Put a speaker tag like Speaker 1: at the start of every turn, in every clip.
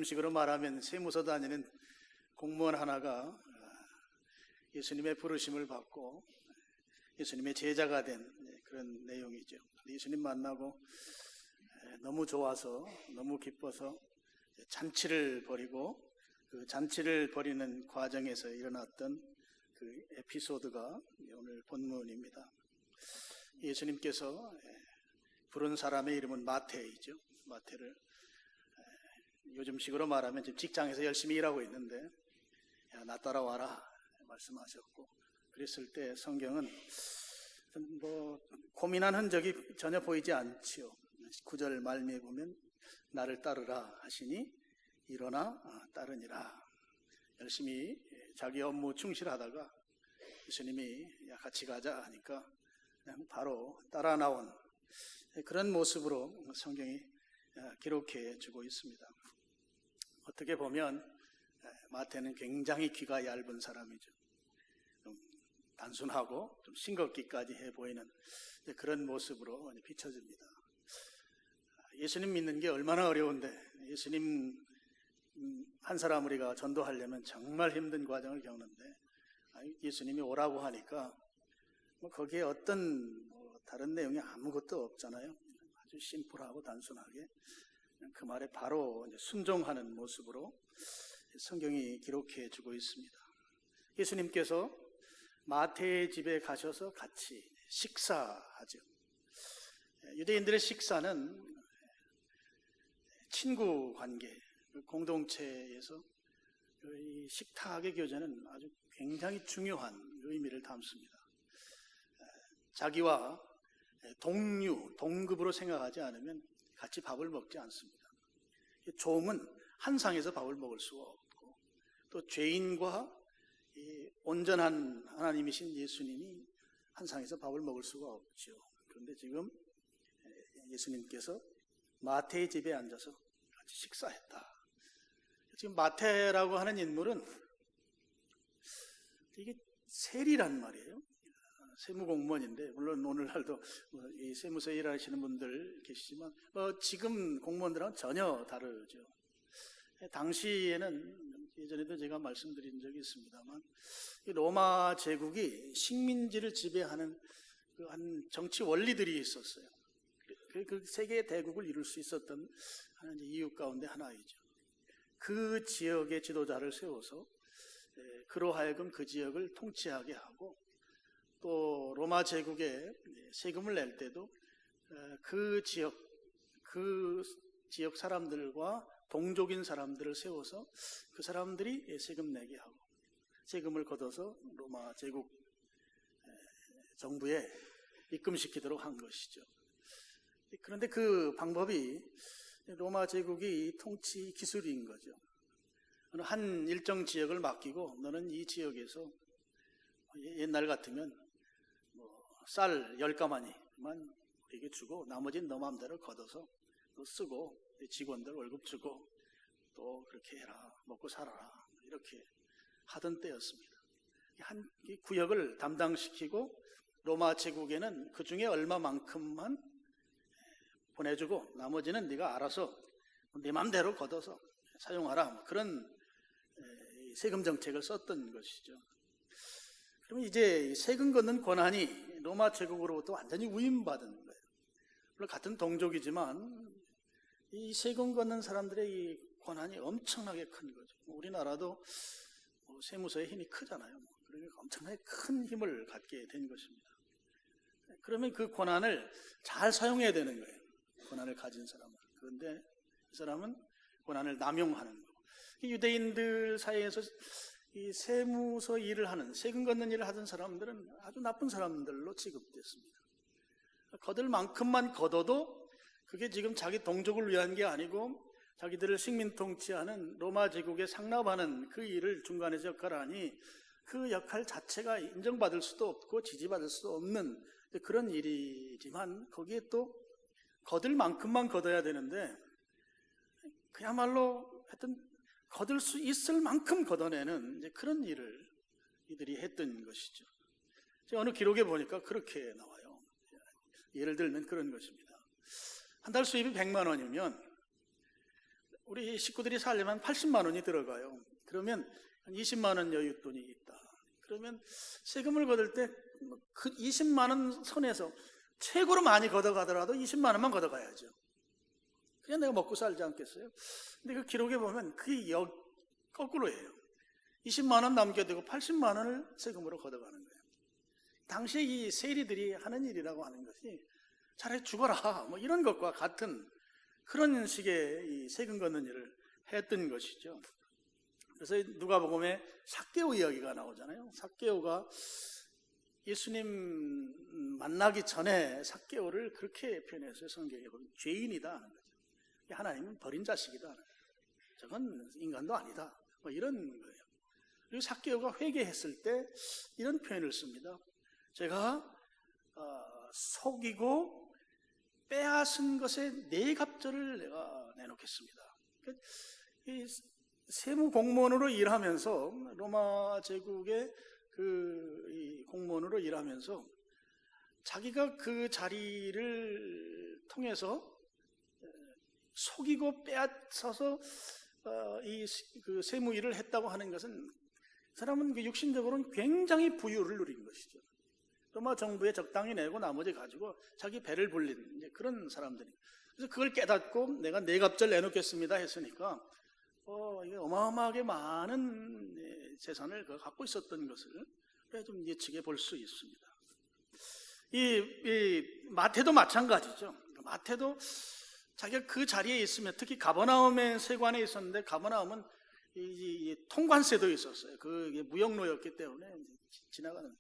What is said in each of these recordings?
Speaker 1: 요즘식으로 말하면 세무서 다니는 공무원 하나가 예수님의 부르심을 받고 예수님의 제자가 된 그런 내용이죠. 예수님 만나고 너무 좋아서, 너무 기뻐서 잔치를 벌이고, 그 잔치를 벌이는 과정에서 일어났던 그 에피소드가 오늘 본문입니다. 예수님께서 부른 사람의 이름은 마태이죠. 마태를 요즘식으로 말하면 지금 직장에서 열심히 일하고 있는데, 야, 나 따라와라 말씀하셨고, 그랬을 때 성경은 고민한 흔적이 전혀 보이지 않지요. 9절 말미에 보면 나를 따르라 하시니 일어나 따르니라. 열심히 자기 업무 충실하다가 예수님이 야, 같이 가자 하니까 그냥 바로 따라 나온 그런 모습으로 성경이 기록해 주고 있습니다. 어떻게 보면 마태는 굉장히 귀가 얇은 사람이죠. 좀 단순하고 좀 싱겁기까지 해 보이는 그런 모습으로 비춰집니다. 예수님 믿는 게 얼마나 어려운데, 예수님 한 사람 우리가 전도하려면 정말 힘든 과정을 겪는데, 예수님이 오라고 하니까 거기에 어떤 다른 내용이 아무것도 없잖아요. 아주 심플하고 단순하게 그 말에 바로 순종하는 모습으로 성경이 기록해 주고 있습니다. 예수님께서 마태의 집에 가셔서 같이 식사하죠. 유대인들의 식사는 친구 관계, 공동체에서 이 식탁의 교제는 아주 굉장히 중요한 의미를 담습니다. 자기와 동류, 동급으로 생각하지 않으면 같이 밥을 먹지 않습니다. 종은 한 상에서 밥을 먹을 수가 없고, 또 죄인과 온전한 하나님이신 예수님이 한 상에서 밥을 먹을 수가 없죠. 그런데 지금 예수님께서 마태의 집에 앉아서 같이 식사했다. 지금 마태라고 하는 인물은 이게 세리란 말이에요. 세무공무원인데, 물론 오늘날도 이 세무서에 일하시는 분들 계시지만 지금 공무원들하고는 전혀 다르죠. 당시에는 예전에도 제가 말씀드린 적이 있습니다만, 로마 제국이 식민지를 지배하는 그 한 정치 원리들이 있었어요. 그 세계 대국을 이룰 수 있었던 하나의 이유 가운데 하나이죠. 그 지역의 지도자를 세워서 그로 하여금 그 지역을 통치하게 하고, 또 로마 제국에 세금을 낼 때도 그 지역 사람들과 동족인 사람들을 세워서 그 사람들이 세금 내게 하고, 세금을 걷어서 로마 제국 정부에 입금시키도록 한 것이죠. 그런데 그 방법이 로마 제국이 통치 기술인 거죠. 한 일정 지역을 맡기고, 너는 이 지역에서 옛날 같으면 쌀 10가마니만 우리에게 주고 나머지는 너 마음대로 걷어서 또 쓰고, 직원들 월급 주고 또 그렇게 해라, 먹고 살아라, 이렇게 하던 때였습니다. 한 구역을 담당시키고 로마 제국에는 그 중에 얼마만큼만 보내주고 나머지는 네가 알아서 네 마음대로 걷어서 사용하라, 그런 세금 정책을 썼던 것이죠. 그러면 이제 세금 걷는 권한이 로마 제국으로부터 완전히 위임받은 거예요. 물론 같은 동족이지만 이 세금 걷는 사람들의 이 권한이 엄청나게 큰 거죠. 우리나라도 세무서의 힘이 크잖아요. 그러니까 엄청나게 큰 힘을 갖게 된 것입니다. 그러면 그 권한을 잘 사용해야 되는 거예요. 권한을 가진 사람은. 그런데 이 사람은 권한을 남용하는 거고, 유대인들 사이에서 이 세무서 일을 하는, 세금 걷는 일을 하던 사람들은 아주 나쁜 사람들로 취급됐습니다. 거둘 만큼만 걷어도 그게 지금 자기 동족을 위한 게 아니고 자기들을 식민 통치하는 로마 제국에 상납하는 그 일을 중간에서 역할하니, 그 역할 자체가 인정받을 수도 없고 지지받을 수도 없는 그런 일이지만, 거기에 또 거둘 만큼만 걷어야 되는데, 그야말로 하여튼 거둘 수 있을 만큼 걷어내는 이제 그런 일을 이들이 했던 것이죠. 어느 기록에 보니까 그렇게 나와요. 예를 들면 그런 것입니다. 한 달 수입이 100만 원이면 우리 식구들이 살려면 80만 원이 들어가요. 그러면 한 20만 원 여윳돈이 있다. 그러면 세금을 걷을 때 그 20만 원 선에서 최고로 많이 걷어가더라도 20만 원만 걷어가야죠. 그냥 내가 먹고 살지 않겠어요? 근데 그 기록에 보면 그게 거꾸로예요. 20만 원 남겨두고 80만 원을 세금으로 걷어가는 거예요. 당시에 이 세리들이 하는 일이라고 하는 것이 차라리 죽어라 뭐 이런 것과 같은 그런 식의 이 세금 걷는 일을 했던 것이죠. 그래서 누가복음에 삭개오 이야기가 나오잖아요. 삭개오가 예수님 만나기 전에 삭개오를 그렇게 표현했어요. 성경에 보면 죄인이다 하는 거죠. 하나님은 버린 자식이다. 저건 인간도 아니다. 뭐 이런 거예요. 그리고 삭개오가 회개했을 때 이런 표현을 씁니다. 제가 속이고 빼앗은 것의 4갑절을 내가 내놓겠습니다. 이 세무 공무원으로 일하면서 로마 제국의 이 공무원으로 일하면서 자기가 그 자리를 통해서 속이고 빼앗아서 그 세무 일을 했다고 하는 것은 사람은 그 육신적으로는 굉장히 부유를 누린 것이죠. 로마 정부에 적당히 내고 나머지 가지고 자기 배를 불린 이제 그런 사람들이. 그래서 그걸 깨닫고 내가 4갑절 내놓겠습니다 했으니까 이게 어마어마하게 많은 재산을 갖고 있었던 것을 좀 예측해 볼 수 있습니다. 이 마태도 마찬가지죠. 마태도 자기가 그 자리에 있으면 특히 가버나움의 세관에 있었는데 가버나움은 이 통관세도 있었어요. 그게 무역로였기 때문에 지나가는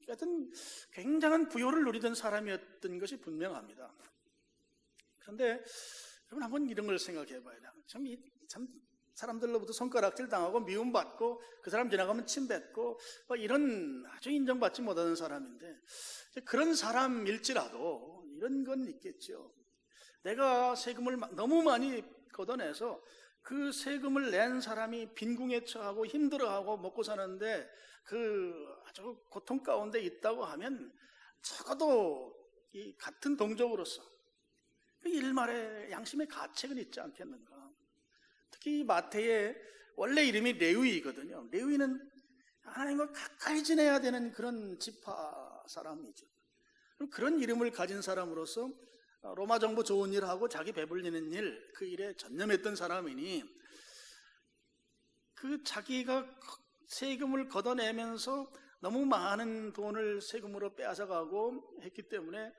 Speaker 1: 하여튼 굉장한 부요를 누리던 사람이었던 것이 분명합니다. 그런데 여러분 한번 이런 걸 생각해 봐야 돼요. 참 사람들로부터 손가락질 당하고 미움받고 그 사람 지나가면 침뱉고 이런 아주 인정받지 못하는 사람인데 그런 사람일지라도 이런 건 있겠죠. 내가 세금을 너무 많이 걷어내서 그 세금을 낸 사람이 빈궁에 처하고 힘들어하고 먹고 사는데 그 아주 고통 가운데 있다고 하면 적어도 이 같은 동족으로서 그 일말의 양심의 가책은 있지 않겠는가. 특히 마태의 원래 이름이 레위이거든요. 레위는 하나님과 가까이 지내야 되는 그런 지파 사람이죠. 그런 이름을 가진 사람으로서 로마 정부 좋은 일하고 자기 배불리는 일, 그 일에 전념했던 사람이니 그 자기가 세금을 걷어내면서 너무 많은 돈을 세금으로 빼앗아가고 했기 때문에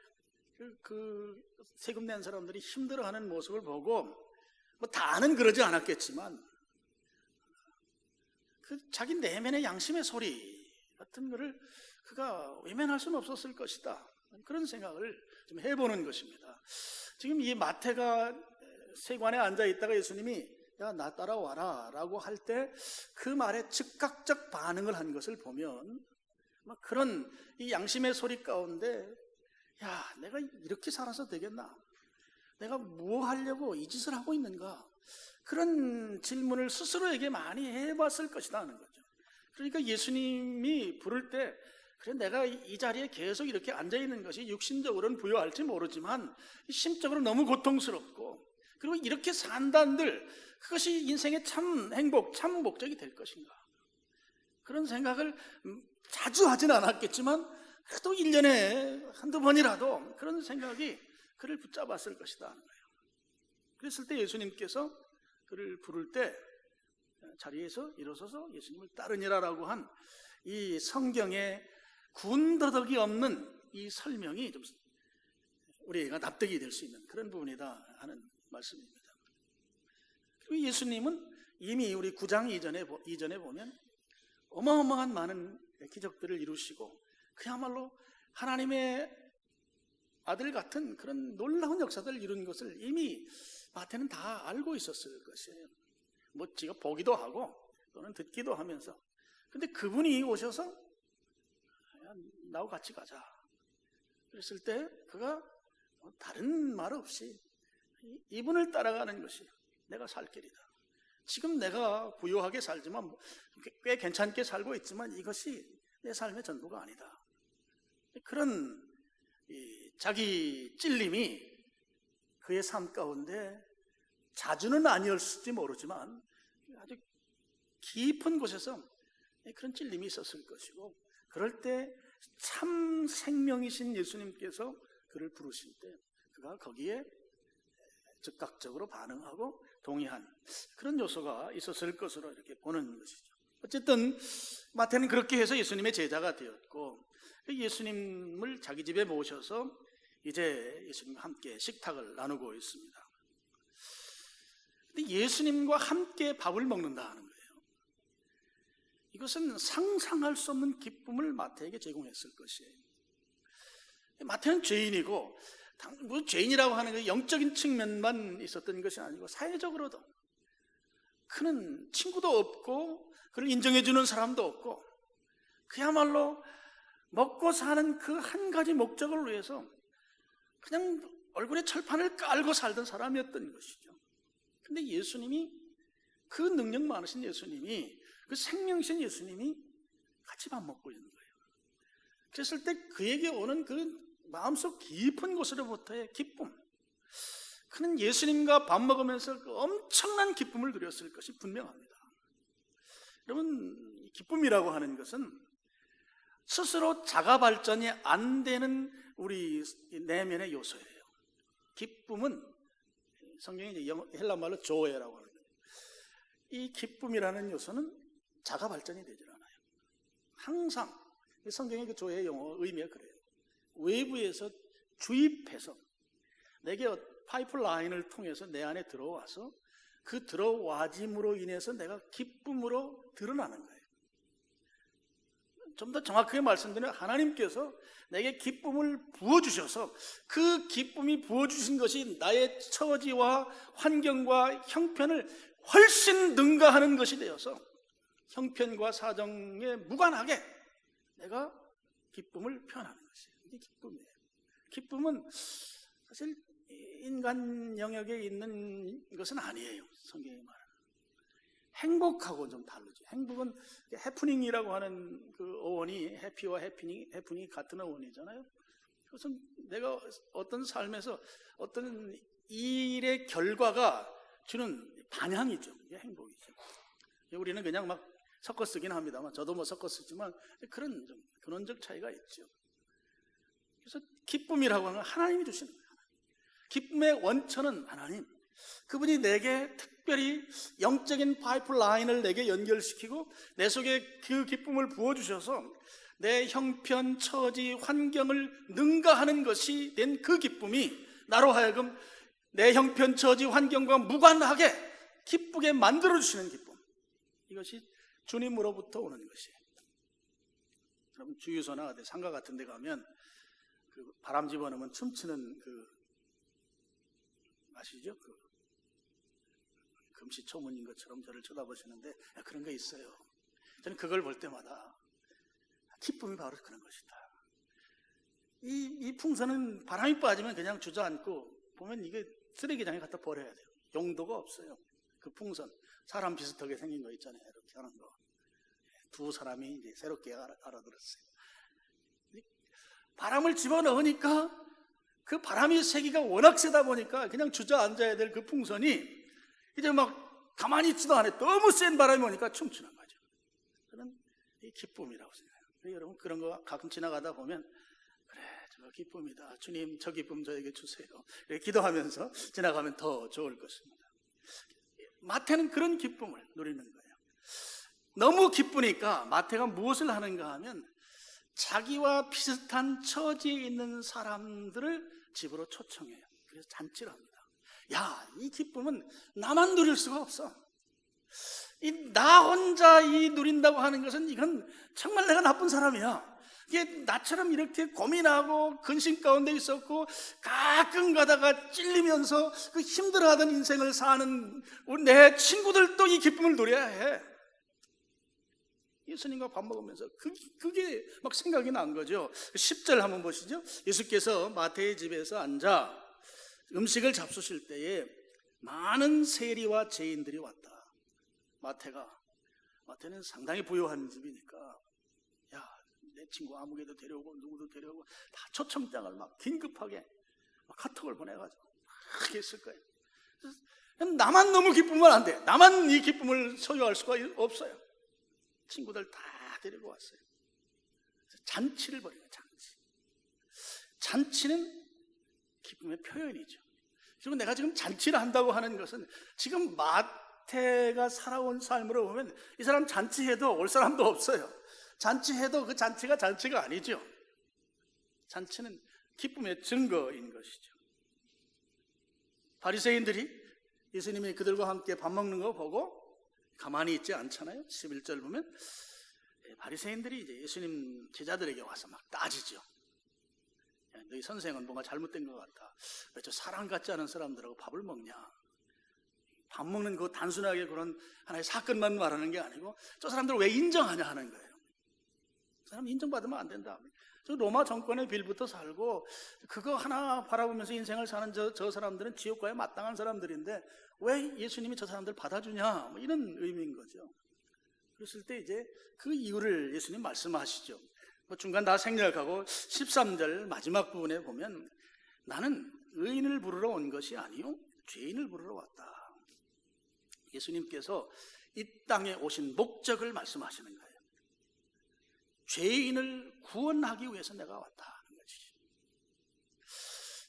Speaker 1: 그 세금 낸 사람들이 힘들어하는 모습을 보고 뭐 다는 그러지 않았겠지만 그 자기 내면의 양심의 소리 같은 거를 그가 외면할 수는 없었을 것이다. 그런 생각을 좀 해보는 것입니다. 지금 이 마태가 세관에 앉아 있다가 예수님이 야, 나 따라와라 라고 할 때 그 말에 즉각적 반응을 한 것을 보면 그런 이 양심의 소리 가운데 야, 내가 이렇게 살아서 되겠나? 내가 뭐 하려고 이 짓을 하고 있는가? 그런 질문을 스스로에게 많이 해봤을 것이다 하는 거죠. 그러니까 예수님이 부를 때 그래 내가 이 자리에 계속 이렇게 앉아있는 것이 육신적으로는 부유할지 모르지만 심적으로 너무 고통스럽고 그리고 이렇게 산다는들 그것이 인생의 참 행복, 참 목적이 될 것인가? 그런 생각을 자주 하진 않았겠지만 그래도 1년에 한두 번이라도 그런 생각이 그를 붙잡았을 것이다 하는 거예요. 그랬을 때 예수님께서 그를 부를 때 자리에서 일어서서 예수님을 따르니라라고 한 이 성경의 군더더기 없는 이 설명이 좀 우리가 납득이 될 수 있는 그런 부분이다 하는 말씀입니다. 그리고 예수님은 이미 우리 9장 이전에 보면 어마어마한 많은 기적들을 이루시고 그야말로 하나님의 아들 같은 그런 놀라운 역사들을 이룬 것을 이미 마태는 다 알고 있었을 것이에요. 뭐 지가 보기도 하고 또는 듣기도 하면서 근데 그분이 오셔서 야, 나하고 같이 가자 그랬을 때 그가 다른 말 없이 이분을 따라가는 것이 내가 살 길이다. 지금 내가 부유하게 살지만 꽤 괜찮게 살고 있지만 이것이 내 삶의 전부가 아니다. 그런 자기 찔림이 그의 삶 가운데 자주는 아니었을지 모르지만 아주 깊은 곳에서 그런 찔림이 있었을 것이고, 그럴 때 참 생명이신 예수님께서 그를 부르실 때 그가 거기에 즉각적으로 반응하고 동의한 그런 요소가 있었을 것으로 이렇게 보는 것이죠. 어쨌든 마태는 그렇게 해서 예수님의 제자가 되었고, 예수님을 자기 집에 모셔서 이제 예수님과 함께 식탁을 나누고 있습니다. 근데 예수님과 함께 밥을 먹는다 하는 거예요. 이것은 상상할 수 없는 기쁨을 마태에게 제공했을 것이에요. 마태는 죄인이고, 죄인이라고 하는 게 영적인 측면만 있었던 것이 아니고 사회적으로도 그는 친구도 없고 그를 인정해주는 사람도 없고, 그야말로 먹고 사는 그 한 가지 목적을 위해서 그냥 얼굴에 철판을 깔고 살던 사람이었던 것이죠. 근데 예수님이, 그 능력 많으신 예수님이, 그 생명이신 예수님이 같이 밥 먹고 있는 거예요. 그랬을 때 그에게 오는 그 마음속 깊은 곳으로부터의 기쁨, 그는 예수님과 밥 먹으면서 그 엄청난 기쁨을 누렸을 것이 분명합니다. 여러분, 기쁨이라고 하는 것은 스스로 자가 발전이 안 되는 우리 내면의 요소예요. 기쁨은 성경이 이제 헬라 말로 조에라고 하는 거예요. 이 기쁨이라는 요소는 자가 발전이 되질 않아요. 항상 성경의 그 조의 용어 의미가 그래요. 외부에서 주입해서 내게 파이프라인을 통해서 내 안에 들어와서 그 들어와짐으로 인해서 내가 기쁨으로 드러나는 거예요. 좀 더 정확하게 말씀드리면 하나님께서 내게 기쁨을 부어주셔서 그 기쁨이 부어주신 것이 나의 처지와 환경과 형편을 훨씬 능가하는 것이 되어서 형편과 사정에 무관하게 내가 기쁨을 표현하는 것이에요. 이게 기쁨이에요. 기쁨은 사실 인간 영역에 있는 것은 아니에요. 성경이 말하는 행복하고는 좀 다르죠. 행복은 해프닝이라고 하는 그 어원이 해피와 해프닝이 같은 어원이잖아요. 그것은 내가 어떤 삶에서 어떤 일의 결과가 주는 반향이죠. 이게 행복이죠. 우리는 그냥 막 섞어 쓰긴 합니다만, 저도 뭐 섞어 쓰지만 그런 좀 근원적 차이가 있죠. 그래서 기쁨이라고 하는 건 하나님이 주시는 거예요. 기쁨의 원천은 하나님. 그분이 내게 특별히 영적인 파이프라인을 내게 연결시키고 내 속에 그 기쁨을 부어주셔서 내 형편, 처지, 환경을 능가하는 것이 된 그 기쁨이 나로 하여금 내 형편, 처지, 환경과 무관하게 기쁘게 만들어주시는 기쁨, 이것이 주님으로부터 오는 것이에요. 여러분, 주유소나 어디 상가 같은 데 가면 그 바람 집어넣으면 춤추는 그 아시죠? 그 금시초문인 것처럼 저를 쳐다보시는데 그런 거 있어요. 저는 그걸 볼 때마다 기쁨이 바로 그런 것이다. 이 풍선은 바람이 빠지면 그냥 주저앉고 보면 이게 쓰레기장에 갖다 버려야 돼요. 용도가 없어요. 그 풍선, 사람 비슷하게 생긴 거 있잖아요. 이렇게 하는 거. 두 사람이 이제 새롭게 알아들었어요. 바람을 집어넣으니까 그 바람의 세기가 워낙 세다 보니까 그냥 주저앉아야 될 그 풍선이 이제 막 가만히 있지도 않아요. 너무 센 바람이 오니까 춤추는 거죠. 그런 이 기쁨이라고 생각해요. 여러분, 그런 거 가끔 지나가다 보면 그래, 저 기쁨이다. 주님, 저 기쁨 저에게 주세요. 이렇게 기도하면서 지나가면 더 좋을 것입니다. 마태는 그런 기쁨을 누리는 거예요. 너무 기쁘니까 마태가 무엇을 하는가 하면 자기와 비슷한 처지에 있는 사람들을 집으로 초청해요. 그래서 잔치를 합니다. 야, 이 기쁨은 나만 누릴 수가 없어. 나 혼자 누린다고 하는 것은 이건 정말 내가 나쁜 사람이야. 이게 나처럼 이렇게 고민하고 근심 가운데 있었고 가끔 가다가 찔리면서 그 힘들어하던 인생을 사는 내 친구들도 이 기쁨을 누려야 해. 예수님과 밥 먹으면서 그게 막 생각이 난 거죠. 10절 한번 보시죠. 예수께서 마태의 집에서 앉아 음식을 잡수실 때에 많은 세리와 죄인들이 왔다. 마태는 상당히 부유한 집이니까 야, 내 친구 아무개도 데려오고 누구도 데려오고 다 초청장을 막 긴급하게 막 카톡을 보내가지고 막 했을 거예요. 나만 너무 기쁘면 안 돼. 나만 이 기쁨을 소유할 수가 없어요. 친구들 다 데리고 왔어요. 잔치를 벌여요. 잔치는 기쁨의 표현이죠. 그리고 내가 지금 잔치를 한다고 하는 것은 지금 마태가 살아온 삶으로 보면 이 사람 잔치해도 올 사람도 없어요. 잔치해도 그 잔치가 잔치가 아니죠. 잔치는 기쁨의 증거인 것이죠. 바리새인들이 예수님이 그들과 함께 밥 먹는 거 보고 가만히 있지 않잖아요. 11절 보면 바리새인들이 이제 예수님 제자들에게 와서 막 따지죠. 너희 선생은 뭔가 잘못된 것 같아. 왜 저 사람 같지 않은 사람들하고 밥을 먹냐? 밥 먹는 그 단순하게 그런 하나의 사건만 말하는 게 아니고 저 사람들을 왜 인정하냐 하는 거예요. 저 사람 인정받으면 안 된다. 저 로마 정권의 빌부터 살고 그거 하나 바라보면서 인생을 사는 저 사람들은 지옥과에 마땅한 사람들인데 왜 예수님이 저 사람들 받아주냐? 뭐 이런 의미인 거죠. 그랬을 때 이제 그 이유를 예수님 말씀하시죠. 중간 다 생략하고 13절 마지막 부분에 보면 나는 의인을 부르러 온 것이 아니요 죄인을 부르러 왔다. 예수님께서 이 땅에 오신 목적을 말씀하시는 거예요. 죄인을 구원하기 위해서 내가 왔다 하는 것이죠.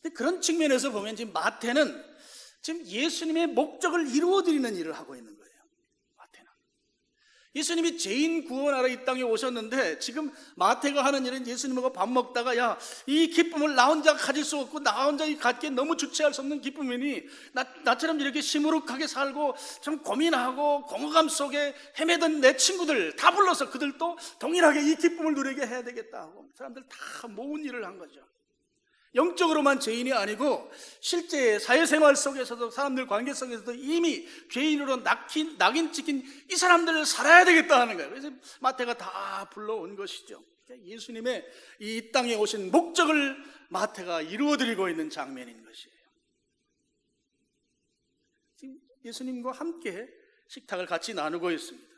Speaker 1: 근데 그런 측면에서 보면 지금 마태는 지금 예수님의 목적을 이루어드리는 일을 하고 있는 거예요. 예수님이 죄인 구원하러 이 땅에 오셨는데 지금 마태가 하는 일은 예수님하고 밥 먹다가 야, 이 기쁨을 나 혼자 가질 수 없고 나 혼자 갖기에 너무 주체할 수 없는 기쁨이니 나처럼 이렇게 시무룩하게 살고 좀 고민하고 공허감 속에 헤매던 내 친구들 다 불러서 그들도 동일하게 이 기쁨을 누리게 해야 되겠다 하고 사람들 다 모은 일을 한 거죠. 영적으로만 죄인이 아니고 실제 사회생활 속에서도 사람들 관계 속에서도 이미 죄인으로 낙인 찍힌 이 사람들을 살아야 되겠다 하는 거예요. 그래서 마태가 다 불러온 것이죠. 예수님의 이 땅에 오신 목적을 마태가 이루어드리고 있는 장면인 것이에요. 지금 예수님과 함께 식탁을 같이 나누고 있습니다.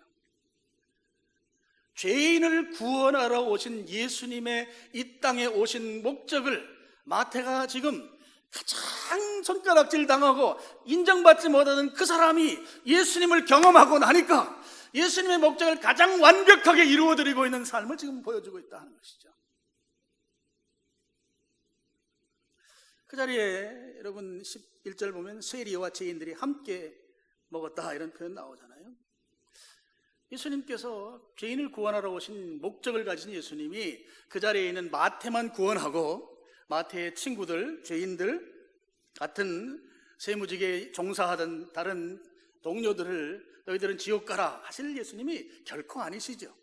Speaker 1: 죄인을 구원하러 오신 예수님의 이 땅에 오신 목적을 마태가 지금 가장 손가락질 당하고 인정받지 못하는 그 사람이 예수님을 경험하고 나니까 예수님의 목적을 가장 완벽하게 이루어드리고 있는 삶을 지금 보여주고 있다는 것이죠. 그 자리에 여러분 11절 보면 세리와 죄인들이 함께 먹었다 이런 표현 나오잖아요. 예수님께서 죄인을 구원하러 오신 목적을 가진 예수님이 그 자리에 있는 마태만 구원하고 마태의 친구들, 죄인들 같은 세무직에 종사하던 다른 동료들을 너희들은 지옥 가라 하실 예수님이 결코 아니시죠.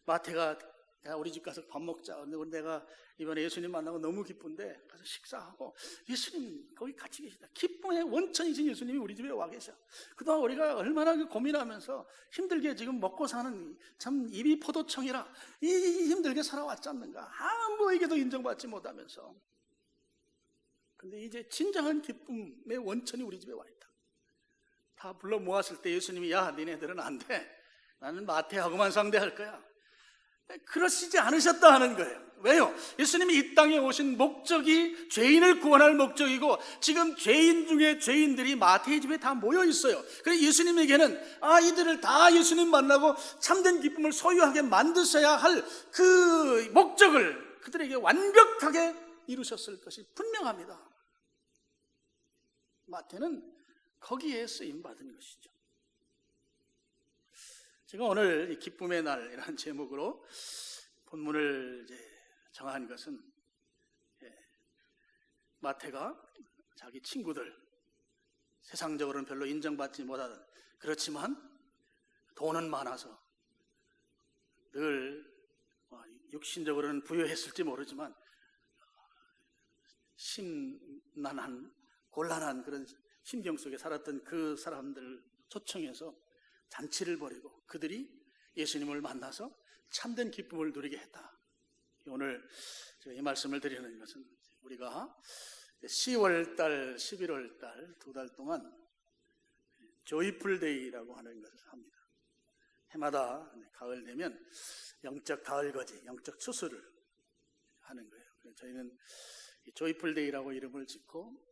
Speaker 1: 마태가 야, 우리 집 가서 밥 먹자. 내가 이번에 예수님 만나고 너무 기쁜데 가서 식사하고 예수님 거기 같이 계시다. 기쁨의 원천이신 예수님이 우리 집에 와 계셔. 그동안 우리가 얼마나 고민하면서 힘들게 지금 먹고 사는 참 입이 포도청이라 이 힘들게 살아왔지 않는가. 아무에게도 인정받지 못하면서. 근데 이제 진정한 기쁨의 원천이 우리 집에 와 있다. 다 불러 모았을 때 예수님이 야 니네들은 안 돼. 나는 마태하고만 상대할 거야. 그러시지 않으셨다 하는 거예요. 왜요? 예수님이 이 땅에 오신 목적이 죄인을 구원할 목적이고 지금 죄인 중에 죄인들이 마태의 집에 다 모여 있어요. 그래서 예수님에게는 이들을 다 예수님 만나고 참된 기쁨을 소유하게 만드셔야 할 그 목적을 그들에게 완벽하게 이루셨을 것이 분명합니다. 마태는 거기에 쓰임받은 것이죠. 제가 오늘 이 기쁨의 날이라는 제목으로 본문을 이제 정한 것은 마태가 자기 친구들 세상적으로는 별로 인정받지 못하던 그렇지만 돈은 많아서 늘 육신적으로는 부유했을지 모르지만 심란한 곤란한 그런 심경 속에 살았던 그 사람들을 초청해서 잔치를 벌이고 그들이 예수님을 만나서 참된 기쁨을 누리게 했다. 오늘 제가 이 말씀을 드리는 것은 우리가 10월달, 11월달 두 달 동안 조이풀데이라고 하는 것을 합니다. 해마다 가을 되면 영적 가을거지, 영적 추수를 하는 거예요. 저희는 조이풀데이라고 이름을 짓고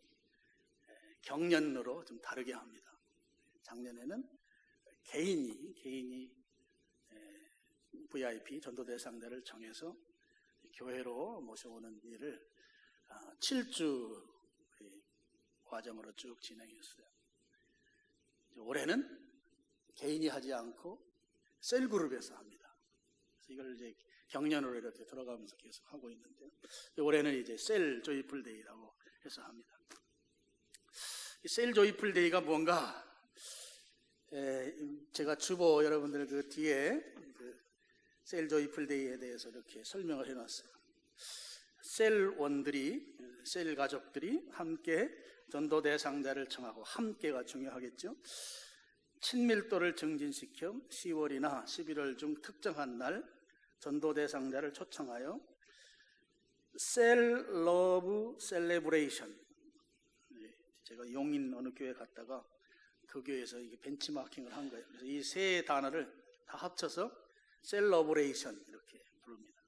Speaker 1: 경년으로 좀 다르게 합니다. 작년에는 개인이 VIP 전도 대상자를 정해서 교회로 모셔오는 일을 7주 과정으로 쭉 진행했어요. 올해는 개인이 하지 않고 셀그룹에서 합니다. 그래서 이걸 이제 경년으로 이렇게 들어가면서 계속 하고 있는데요. 올해는 이제 셀 조이풀 데이라고 해서 합니다. 이 셀 조이풀 데이가 뭔가, 제가 주보 여러분들 그 뒤에 셀 조이풀 데이에 대해서 이렇게 설명을 해놨어요. 셀원들이, 셀 가족들이 함께 전도 대상자를 청하고, 함께가 중요하겠죠. 친밀도를 증진시켜 10월이나 11월 중 특정한 날 전도 대상자를 초청하여 셀 러브 셀레브레이션, 제가 용인 어느 교회 갔다가 그 교회에서 이게 벤치마킹을 한 거예요. 그래서 이 세 단어를 다 합쳐서 셀러브레이션 이렇게 부릅니다.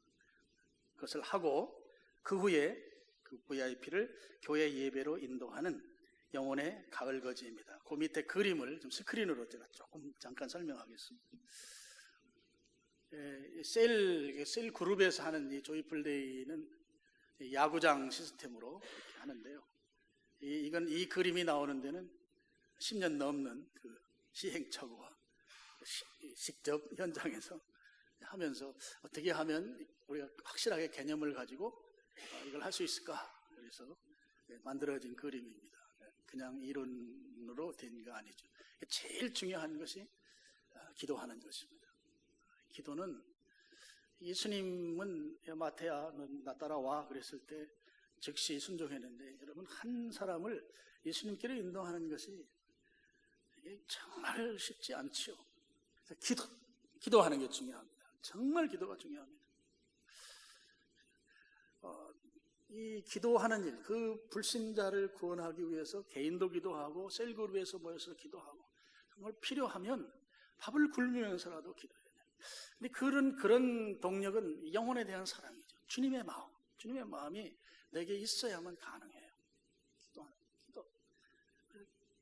Speaker 1: 그것을 하고 그 후에 그 VIP를 교회 예배로 인도하는 영혼의 가을거지입니다. 그 밑에 그림을 좀 스크린으로 제가 조금 잠깐 설명하겠습니다. 셀 그룹에서 하는 이 조이풀데이는 야구장 시스템으로 하는데요. 이 그림이 나오는 데는 10년 넘는 그 시행착오와 직접 현장에서 하면서 어떻게 하면 우리가 확실하게 개념을 가지고 이걸 할 수 있을까? 그래서 만들어진 그림입니다. 그냥 이론으로 된 거 아니죠. 제일 중요한 것이 기도하는 것입니다. 기도는 예수님은 마태야 너 따라와 그랬을 때 즉시 순종했는데, 여러분 한 사람을 예수님께로 인도하는 것이 정말 쉽지 않죠. 그래서 기도하는 게 중요합니다. 정말 기도가 중요합니다. 이 기도하는 일, 그 불신자를 구원하기 위해서 개인도 기도하고 셀그룹에서 모여서 기도하고, 정말 필요하면 밥을 굶으면서라도 기도해야 돼요. 근데 그런 동력은 영혼에 대한 사랑이죠. 주님의 마음이 내게 있어야만 가능해요. 기도.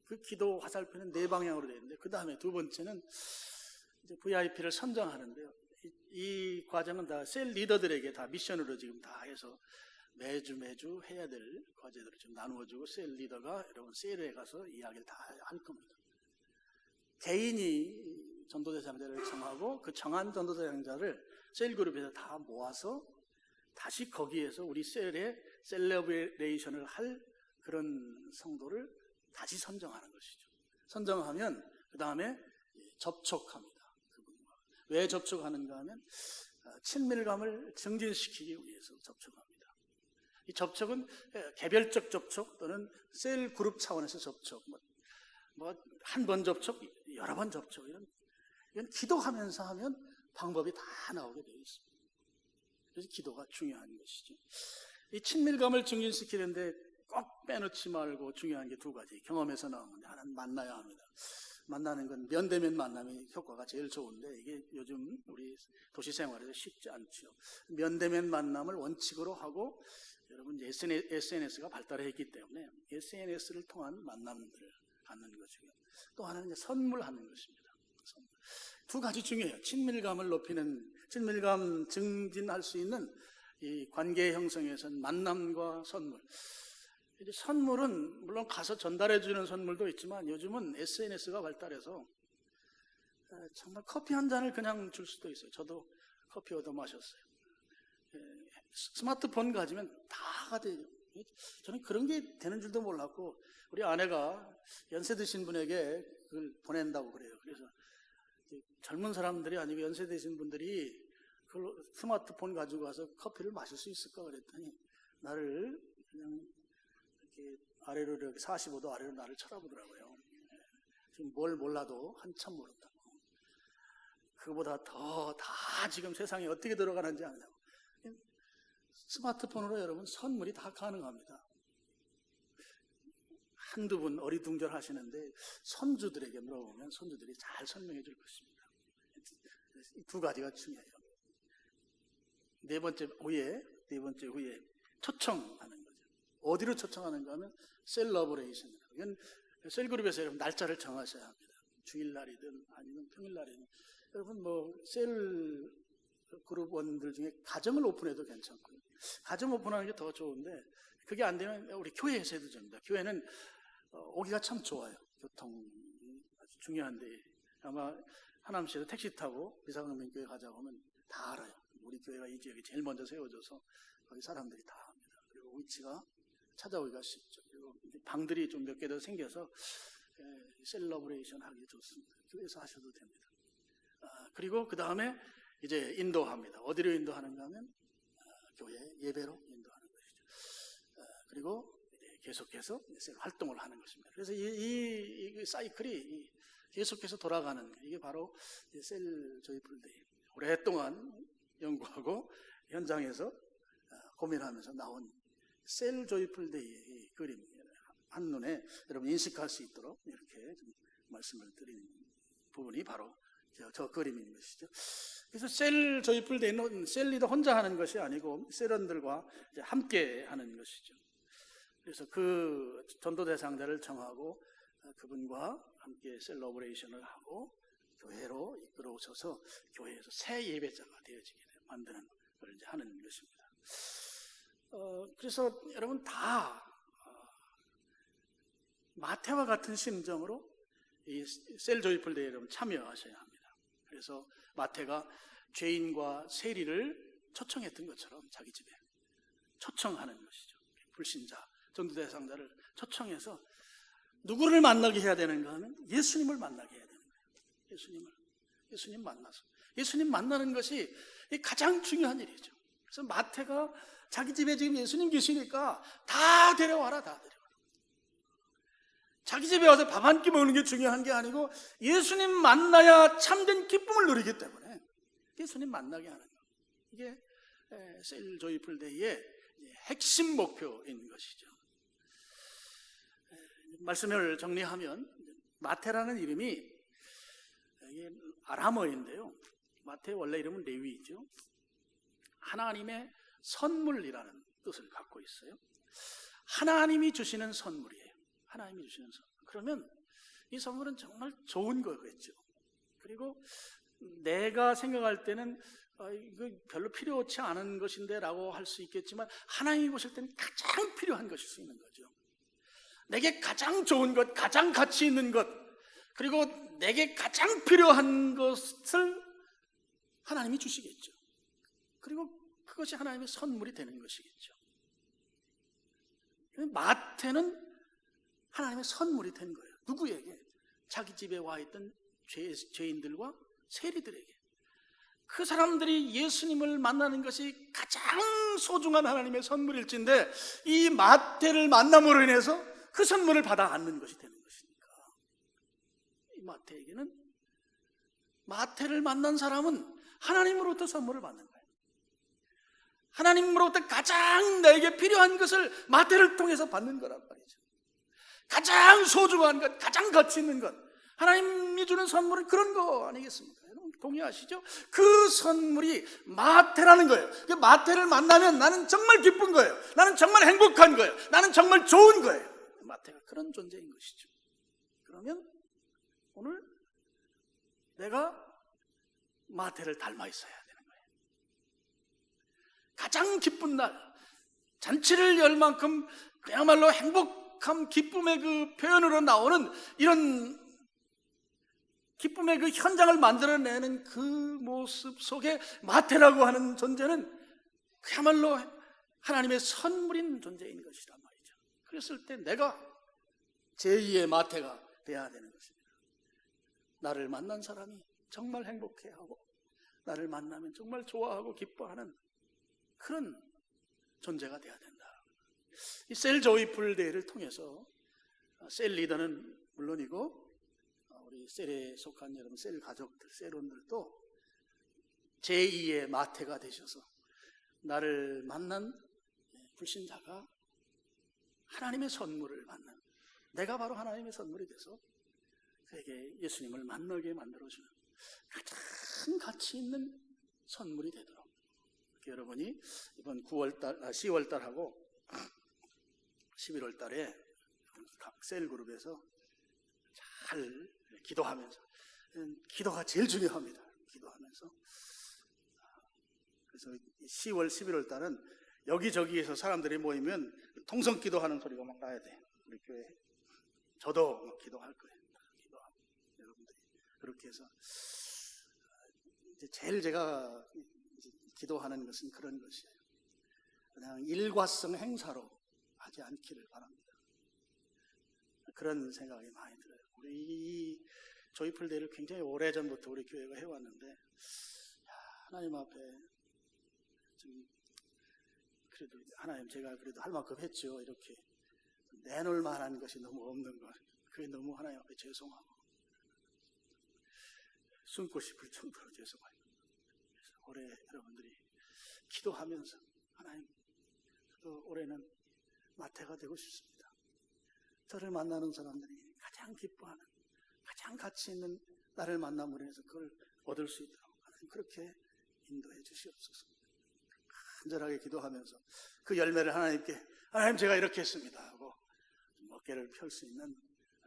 Speaker 1: 그 기도 화살표는 네 방향으로 되어 있는데, 그 다음에 두 번째는 이제 VIP를 선정하는데요. 이 과정은 다 셀 리더들에게 다 미션으로 지금 다 해서 매주 해야 될 과제들을 좀 나누어주고, 셀 리더가 여러분 셀에 가서 이야기를 다 할 겁니다. 개인이 전도대상자를 정하고 그 정한 전도대상자를 셀그룹에서 다 모아서 다시 거기에서 우리 셀에 셀러브레이션을 할 그런 성도를 다시 선정하는 것이죠. 선정하면 그 다음에 접촉합니다. 그분과. 왜 접촉하는가 하면 친밀감을 증진시키기 위해서 접촉합니다. 이 접촉은 개별적 접촉 또는 셀 그룹 차원에서 접촉, 한 번 접촉, 여러 번 접촉, 이건 기도하면서 하면 방법이 다 나오게 되어 있습니다. 그래서 기도가 중요한 것이죠. 이 친밀감을 증진시키는데 꼭 빼놓지 말고 중요한 게 두 가지. 경험에서 나오는데, 하나는 만나야 합니다. 만나는 건 면대면 만남이 효과가 제일 좋은데, 이게 요즘 우리 도시 생활에서 쉽지 않죠. 면대면 만남을 원칙으로 하고, 여러분 SNS가 발달했기 때문에 SNS를 통한 만남들을 갖는 것이고요. 또 하나는 이제 선물하는 것입니다. 두 가지 중요해요. 친밀감을 높이는, 친밀감 증진할 수 있는 이 관계 형성에서는 만남과 선물. 이제 선물은 물론 가서 전달해주는 선물도 있지만, 요즘은 SNS가 발달해서 정말 커피 한 잔을 그냥 줄 수도 있어요. 저도 커피 얻어 마셨어요. 스마트폰 가지면 다가 돼요. 저는 그런 게 되는 줄도 몰랐고, 우리 아내가 연세 드신 분에게 그걸 보낸다고 그래요. 그래서 젊은 사람들이 아니고 연세 드신 분들이 그걸 스마트폰 가지고 가서 커피를 마실 수 있을까 그랬더니, 나를 그냥 이렇게 아래로, 이렇게 45도 아래로 나를 쳐다보더라고요. 지금 뭘 몰라도 한참 모른다고. 그거보다 더 다 지금 세상에 어떻게 들어가는지 아냐고. 스마트폰으로 여러분 선물이 다 가능합니다. 한두 분 어리둥절 하시는데 손주들에게 물어보면 손주들이 잘 설명해 줄 것입니다. 이 두 가지가 중요해요. 네 번째 후에 초청하는 거죠. 어디로 초청하는가 하면 셀러브레이션. 이건 셀그룹에서 여러분 날짜를 정하셔야 합니다. 주일날이든 아니면 평일날이든. 여러분 셀 그룹원들 중에 가정을 오픈해도 괜찮고요. 가정 오픈하는 게 더 좋은데 그게 안 되면 우리 교회에서 해도 됩니다. 교회는 오기가 참 좋아요. 교통이 아주 중요한데 아마 하남시에서 택시 타고 비상금맹교회 가자고 하면 다 알아요. 우리 교회가 이 지역에 제일 먼저 세워져서 거기 사람들이 다 합니다. 그리고 위치가 찾아오기가 쉽죠. 그리고 방들이 좀 몇 개 더 생겨서 셀러브레이션 하기 좋습니다. 교회에서 하셔도 됩니다. 그리고 그 다음에 이제 인도합니다. 어디로 인도하는가 하면 교회 예배로 인도하는 것이죠. 그리고 계속해서 셀 활동을 하는 것입니다. 그래서 이 사이클이 계속해서 돌아가는 이게 바로 셀 조이풀 데이. 오랫동안 연구하고 현장에서 고민하면서 나온 셀 조이풀 데이의 그림 한눈에 여러분 인식할 수 있도록 이렇게 좀 말씀을 드리는 부분이 바로 저 그림인 것이죠. 그래서 셀 조이풀 데이는 셀 리더 혼자 하는 것이 아니고 셀원들과 함께 하는 것이죠. 그래서 그 전도 대상자를 정하고 그분과 함께 셀러브레이션을 하고 교회로 이끌어오셔서 교회에서 새 예배자가 되어지게 만드는 걸 이제 하는 것입니다. 그래서 여러분 다 마태와 같은 심정으로 이 셀 조이풀 데이에 여러분 참여하셔야 합니다. 그래서 마태가 죄인과 세리를 초청했던 것처럼 자기 집에 초청하는 것이죠. 불신자, 전도 대상자를 초청해서 누구를 만나게 해야 되는가 하면 예수님을 만나게 해야 되는 거예요. 예수님 만나서 예수님 만나는 것이 가장 중요한 일이죠. 그래서 마태가 자기 집에 지금 예수님 계시니까 다 데려와라, 다 데려와라. 자기 집에 와서 밥 한 끼 먹는 게 중요한 게 아니고 예수님 만나야 참된 기쁨을 누리기 때문에 예수님 만나게 하는 것. 이게 셀 조이풀 데이의 핵심 목표인 것이죠. 말씀을 정리하면 마태라는 이름이 아람어인데요. 마태 원래 이름은 레위죠. 하나님의 선물이라는 뜻을 갖고 있어요. 하나님이 주시는 선물이에요. 하나님이 주시는 선물. 그러면 이 선물은 정말 좋은 거겠죠. 그리고 내가 생각할 때는 이거 별로 필요치 않은 것인데 라고 할 수 있겠지만 하나님이 보실 때는 가장 필요한 것일 수 있는 거죠. 내게 가장 좋은 것, 가장 가치 있는 것, 그리고 내게 가장 필요한 것을 하나님이 주시겠죠. 그리고 그것이 하나님의 선물이 되는 것이겠죠. 마태는 하나님의 선물이 된 거예요. 누구에게? 자기 집에 와 있던 죄인들과 세리들에게. 그 사람들이 예수님을 만나는 것이 가장 소중한 하나님의 선물일진데 이 마태를 만남으로 인해서 그 선물을 받아 안는 것이 되는 것이니까 이 마태에게는 마태를 만난 사람은 하나님으로부터 선물을 받는 거예요. 하나님으로부터 가장 나에게 필요한 것을 마태를 통해서 받는 거란 말이죠. 가장 소중한 것, 가장 가치 있는 것, 하나님이 주는 선물은 그런 거 아니겠습니까? 여러분 동의하시죠? 그 선물이 마태라는 거예요. 그 마태를 만나면 나는 정말 기쁜 거예요. 나는 정말 행복한 거예요. 나는 정말 좋은 거예요. 마태가 그런 존재인 것이죠. 그러면 오늘 내가 마태를 닮아 있어야 되는 거예요. 가장 기쁜 날, 잔치를 열 만큼 그야말로 행복한 기쁨의 그 표현으로 나오는 이런 기쁨의 그 현장을 만들어내는 그 모습 속에 마태라고 하는 존재는 그야말로 하나님의 선물인 존재인 것이란 말이죠. 그랬을 때 내가 제2의 마태가 되어야 되는 것입니다. 나를 만난 사람이 정말 행복해하고 나를 만나면 정말 좋아하고 기뻐하는 그런 존재가 되어야 된다. 이 셀 조이풀 데이를 통해서 셀 리더는 물론이고 우리 셀에 속한 여러분 셀 가족들, 셀원들도 제2의 마태가 되셔서 나를 만난 불신자가 하나님의 선물을 만난 내가 바로 하나님의 선물이 돼서 그에게 예수님을 만나게 만들어주는 가장 가치 있는 선물이 되도록 여러분이 이번 10월달하고 11월 달에 각 셀그룹에서 잘 기도하면서, 기도가 제일 중요합니다. 기도하면서. 그래서 10월, 11월 달은 여기저기에서 사람들이 모이면 통성 기도하는 소리가 막 나야 돼. 우리 교회. 저도 막 기도할 거예요. 기도하고 여러분들이 그렇게 해서 이제 제일 제가 이제 기도하는 것은 그런 것이에요. 그냥 일과성 행사로 하지 않기를 바랍니다. 그런 생각이 많이 들어요. 우리 이 조이풀 데이를 굉장히 오래전부터 우리 교회가 해왔는데, 하나님 앞에 좀 그래도 하나님, 제가 그래도 할 만큼 했죠. 이렇게 내놓을 만한 것이 너무 없는 것, 그게 너무 하나님 앞에 죄송하고 숨고 싶을 정도로 죄송해요. 그래서 올해 여러분들이 기도하면서, 하나님, 또 올해는 마태가 되고 싶습니다. 저를 만나는 사람들이 가장 기뻐하는, 가장 가치 있는 나를 만남으로 해서 그걸 얻을 수 있도록 하나님 그렇게 인도해 주시옵소서. 간절하게 기도하면서 그 열매를 하나님께, 하나님 제가 이렇게 했습니다 하고 어깨를 펼 수 있는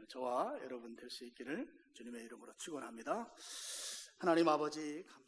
Speaker 1: 저와 여러분 될 수 있기를 주님의 이름으로 축원합니다. 하나님 아버지 감사합니다.